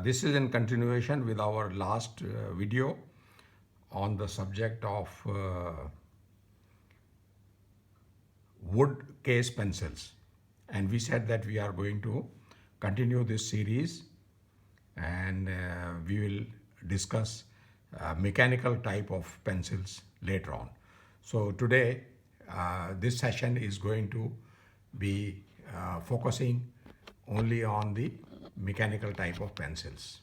This is in continuation with our last video on the subject of wood case pencils. And we said that we are going to continue this series and we will discuss mechanical type of pencils later on. So today, this session is going to be focusing only on the mechanical type of pencils.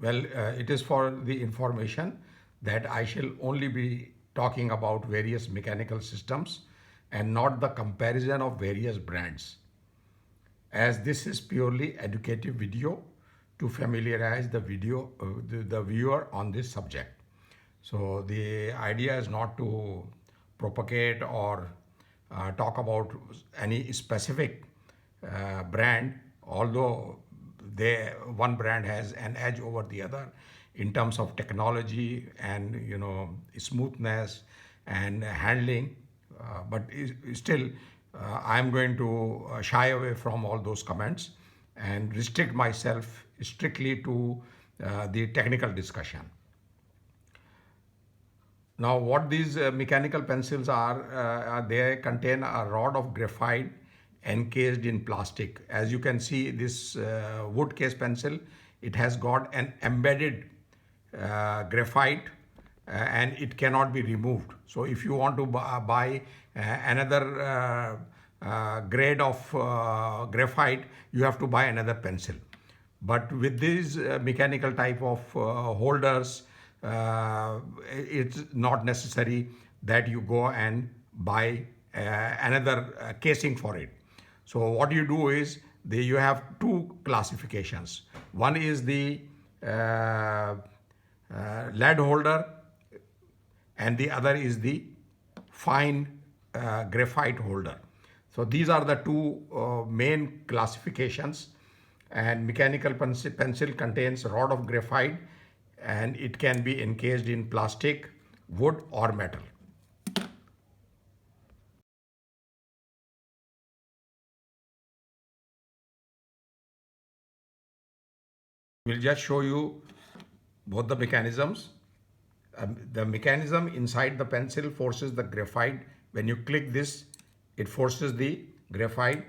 It is for the information that I shall only be talking about various mechanical systems and not the comparison of various brands, as this is purely educative video to familiarize the viewer on this subject. So the idea is not to propagate or talk about any specific brand, although one brand has an edge over the other in terms of technology and smoothness and handling. Still, I'm going to shy away from all those comments and restrict myself strictly to the technical discussion. Now, what these mechanical pencils are, they contain a rod of graphite encased in plastic. As you can see, this wood case pencil, it has got an embedded graphite and it cannot be removed. So if you want to buy another grade of graphite, you have to buy another pencil. But with these mechanical type of holders, it's not necessary that you go and buy another casing for it. So what you do is you have two classifications. One is the lead holder and the other is the fine graphite holder. So these are the two main classifications, and mechanical pencil contains a rod of graphite and it can be encased in plastic, wood or metal. We'll just show you both the mechanisms. The mechanism inside the pencil forces the graphite. When you click this, it forces the graphite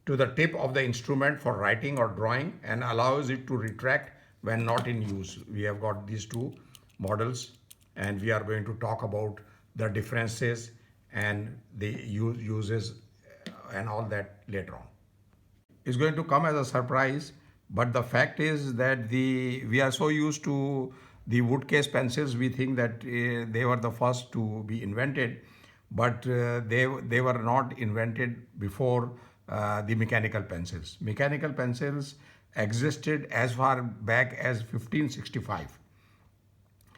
to the tip of the instrument for writing or drawing and allows it to retract when not in use. We have got these two models and we are going to talk about the differences and the uses and all that later on. It's going to come as a surprise, but the fact is that we are so used to the wood case pencils, we think that they were the first to be invented, but they were not invented before the mechanical pencils. Mechanical pencils existed as far back as 1565.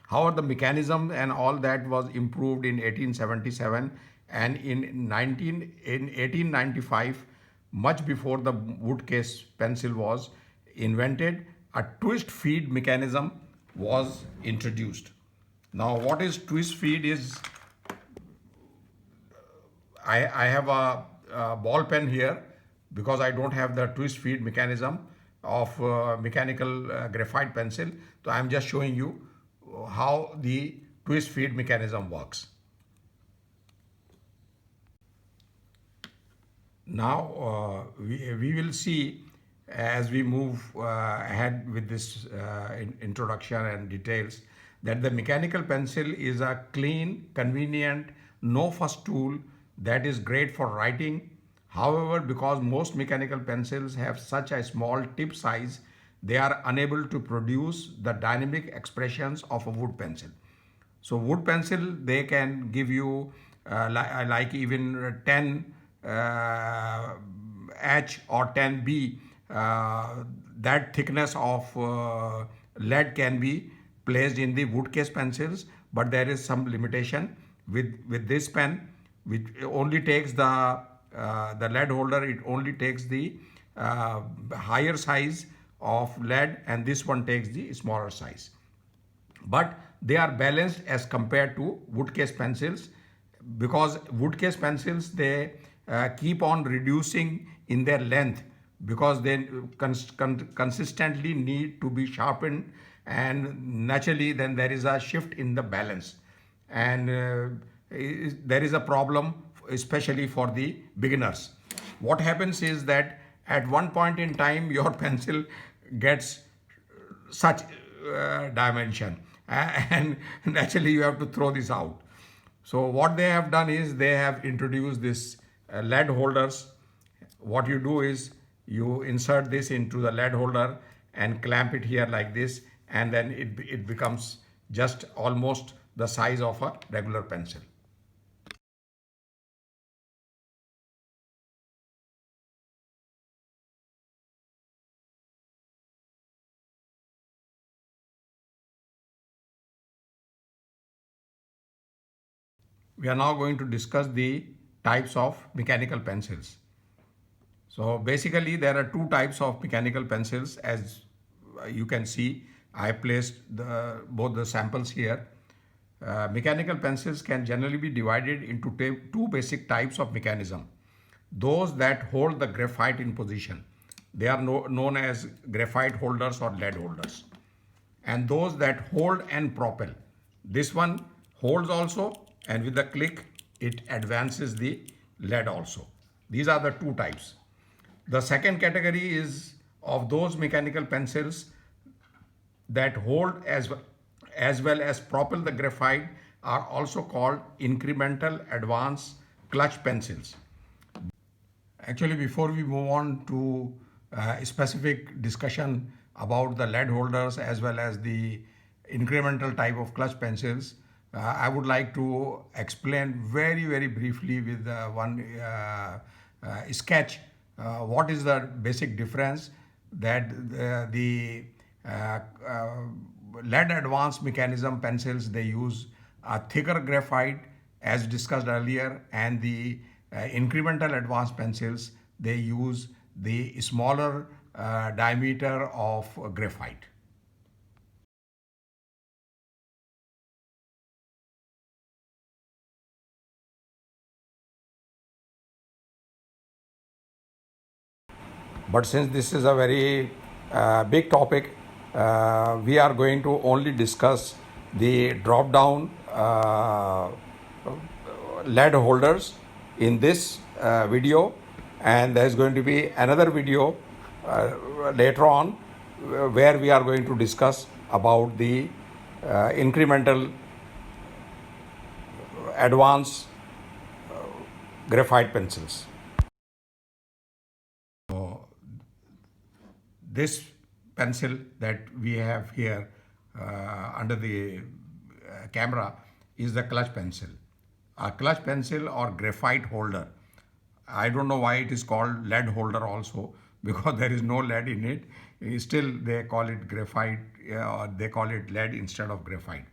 However, the mechanism and all that was improved in 1877, and in 1895, much before the wood case pencil was invented, a twist feed mechanism was introduced. Now, what is twist feed is, I have a ball pen here because I don't have the twist feed mechanism of mechanical graphite pencil. So I'm just showing you how the twist feed mechanism works. Now we will see as we move ahead with this introduction and details that the mechanical pencil is a clean, convenient, no-fuss tool that is great for writing. However, because most mechanical pencils have such a small tip size, they are unable to produce the dynamic expressions of a wood pencil. So wood pencil, they can give you like even 10 H or 10B, that thickness of lead can be placed in the wood case pencils, but there is some limitation with this pen, which only takes the lead holder. It only takes the higher size of lead, and this one takes the smaller size. But they are balanced as compared to wood case pencils, because wood case pencils, they keep on reducing in their length because they consistently need to be sharpened, and naturally then there is a shift in the balance, and there is a problem especially for the beginners. What happens is that at one point in time your pencil gets such dimension, and naturally you have to throw this out. So what they have done is they have introduced this lead holders. What you do is you insert this into the lead holder and clamp it here like this, and then it becomes just almost the size of a regular pencil. We are now going to discuss the types of mechanical pencils. So basically there are two types of mechanical pencils. As you can see, I placed both the samples here. Mechanical pencils can generally be divided into two basic types of mechanism. Those that hold the graphite in position, they are known as graphite holders or lead holders. And those that hold and propel, this one holds also, and with a click it advances the lead also. These are the two types. The second category is of those mechanical pencils that hold as well as propel the graphite, are also called incremental advance clutch pencils. Actually, before we move on to specific discussion about the lead holders as well as the incremental type of clutch pencils, I would like to explain very briefly with one sketch what is the basic difference that the lead advanced mechanism pencils, they use a thicker graphite as discussed earlier, and the incremental advanced pencils, they use the smaller diameter of graphite. But since this is a very big topic, we are going to only discuss the drop down lead holders in this video, and there is going to be another video later on where we are going to discuss about the incremental advanced graphite pencils. This pencil that we have here under the camera is the clutch pencil. A clutch pencil or graphite holder. I don't know why it is called lead holder also, because there is no lead in it. Still they call it graphite, or they call it lead instead of graphite.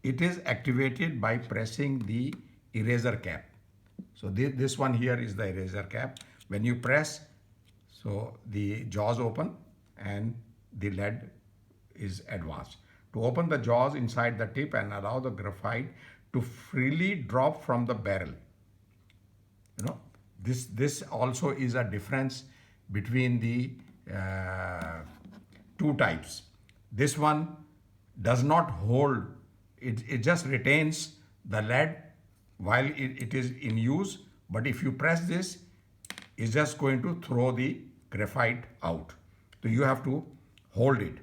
It is activated by pressing the eraser cap. So this one here is the eraser cap. When you press, so the jaws open and the lead is advanced. To open the jaws inside the tip and allow the graphite to freely drop from the barrel. This also is a difference between the two types. This one does not hold, it just retains the lead while it is in use, but if you press this, it's just going to throw the graphite out. So you have to hold it.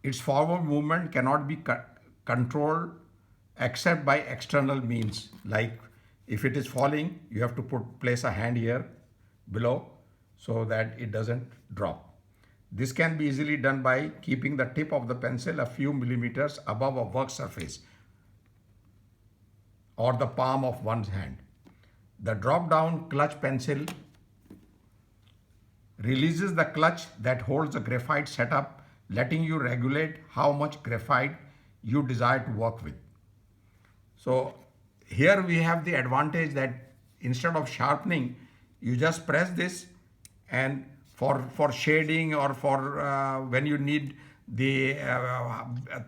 Its forward movement cannot be controlled except by external means. Like if it is falling, you have to place a hand here below so that it doesn't drop. This can be easily done by keeping the tip of the pencil a few millimeters above a work surface or the palm of one's hand. The drop-down clutch pencil releases the clutch that holds the graphite setup, letting you regulate how much graphite you desire to work with. So here we have the advantage that instead of sharpening, you just press this, and for shading or for when you need the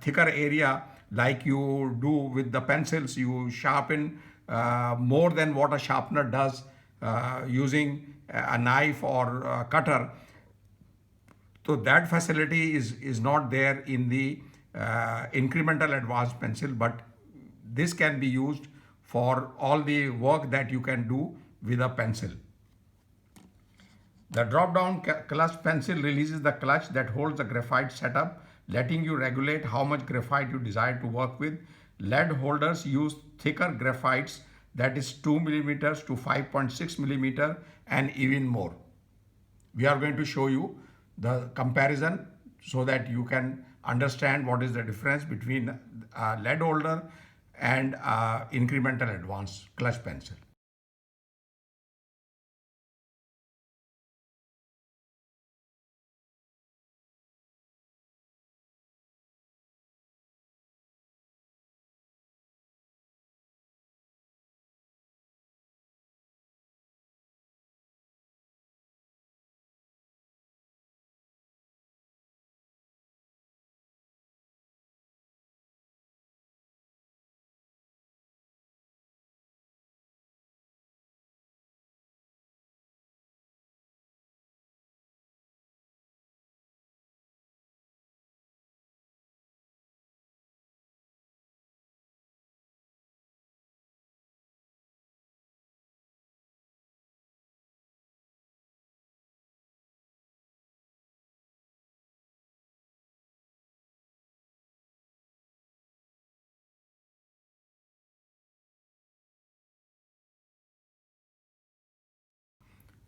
thicker area, like you do with the pencils, you sharpen more than what a sharpener does using a knife or a cutter. So that facility is not there in the incremental advanced pencil, but this can be used for all the work that you can do with a pencil. The drop-down clutch pencil releases the clutch that holds the graphite setup, letting you regulate how much graphite you desire to work with. Lead holders use thicker graphites, that is 2 millimeters to 5.6 millimeter and even more. We are going to show you the comparison so that you can understand what is the difference between a lead holder and incremental advanced clutch pencil.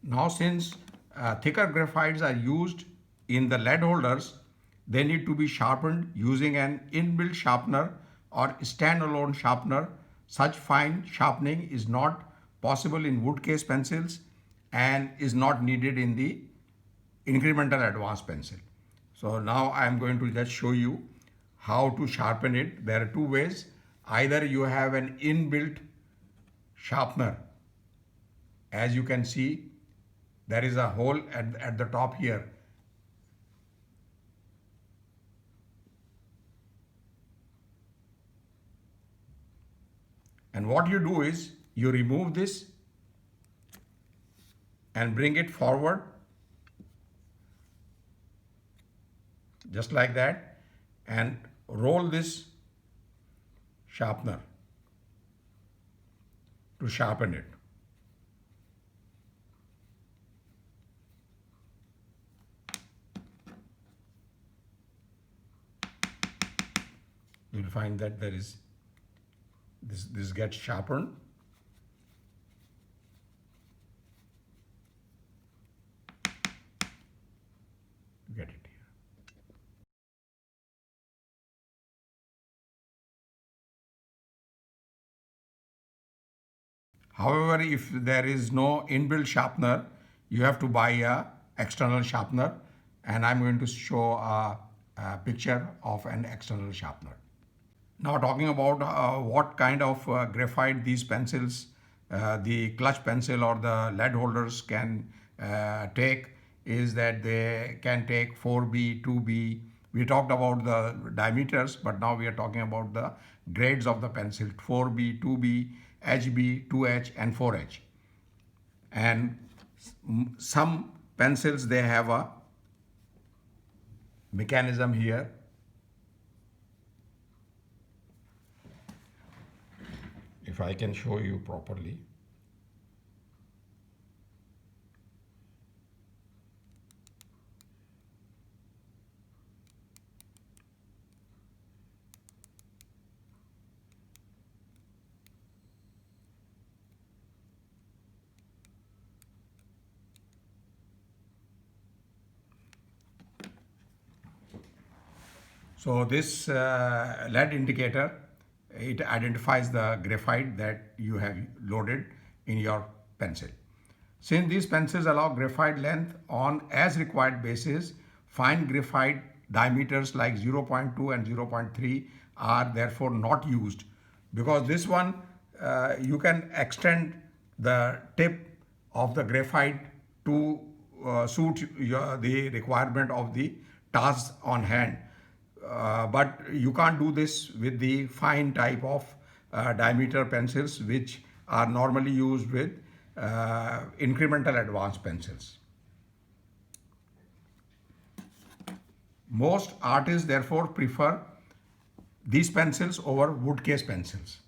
Now, since thicker graphites are used in the lead holders, they need to be sharpened using an inbuilt sharpener or standalone sharpener. Such fine sharpening is not possible in wood case pencils and is not needed in the incremental advanced pencil. So now I am going to just show you how to sharpen it. There are two ways. Either you have an inbuilt sharpener. As you can see, there is a hole at the top here. And what you do is you remove this and bring it forward just like that and roll this sharpener to sharpen it. You'll find that there is this gets sharpened. Get it here. However, if there is no inbuilt sharpener, you have to buy a external sharpener, and I'm going to show a picture of an external sharpener. Now talking about what kind of graphite these pencils, the clutch pencil or the lead holders can take is that they can take 4B, 2B. We talked about the diameters, but now we are talking about the grades of the pencil, 4B, 2B, HB, 2H and 4H. And some pencils, they have a mechanism here. If I can show you properly. So this LED indicator, it identifies the graphite that you have loaded in your pencil. Since these pencils allow graphite length on as required basis, fine graphite diameters like 0.2 and 0.3 are therefore not used, because this one you can extend the tip of the graphite to suit the requirement of the task on hand. But you can't do this with the fine type of diameter pencils which are normally used with incremental advanced pencils. Most artists therefore prefer these pencils over wood case pencils,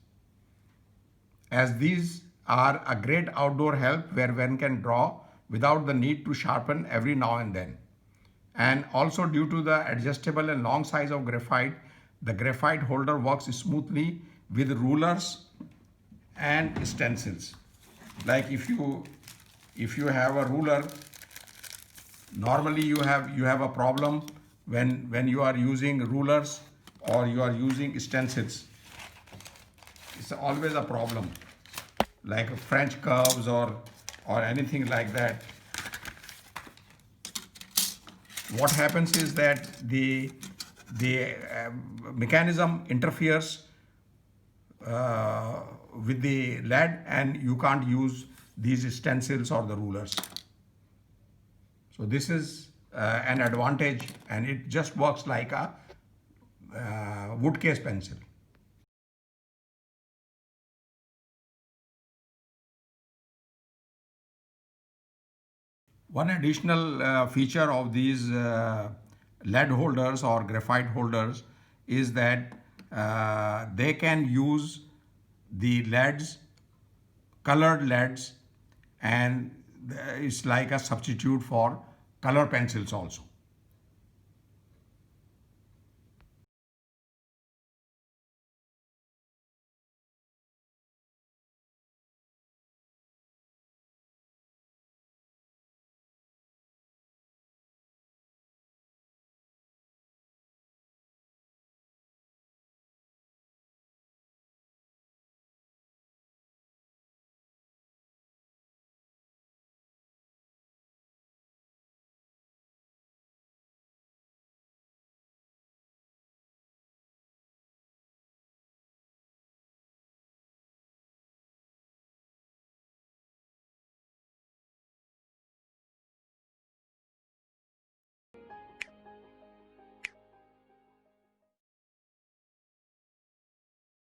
as these are a great outdoor help where one can draw without the need to sharpen every now and then. And also, due to the adjustable and long size of graphite, the graphite holder works smoothly with rulers and stencils. Like if you have a ruler, normally you have a problem when you are using rulers or you are using stencils. It's always a problem, like French curves or anything like that. What happens is that the mechanism interferes with the lead, and you can't use these stencils or the rulers. So this is an advantage, and it just works like a wood case pencil. One additional feature of these lead holders or graphite holders is that they can use the leads, colored leads, and it's like a substitute for color pencils also.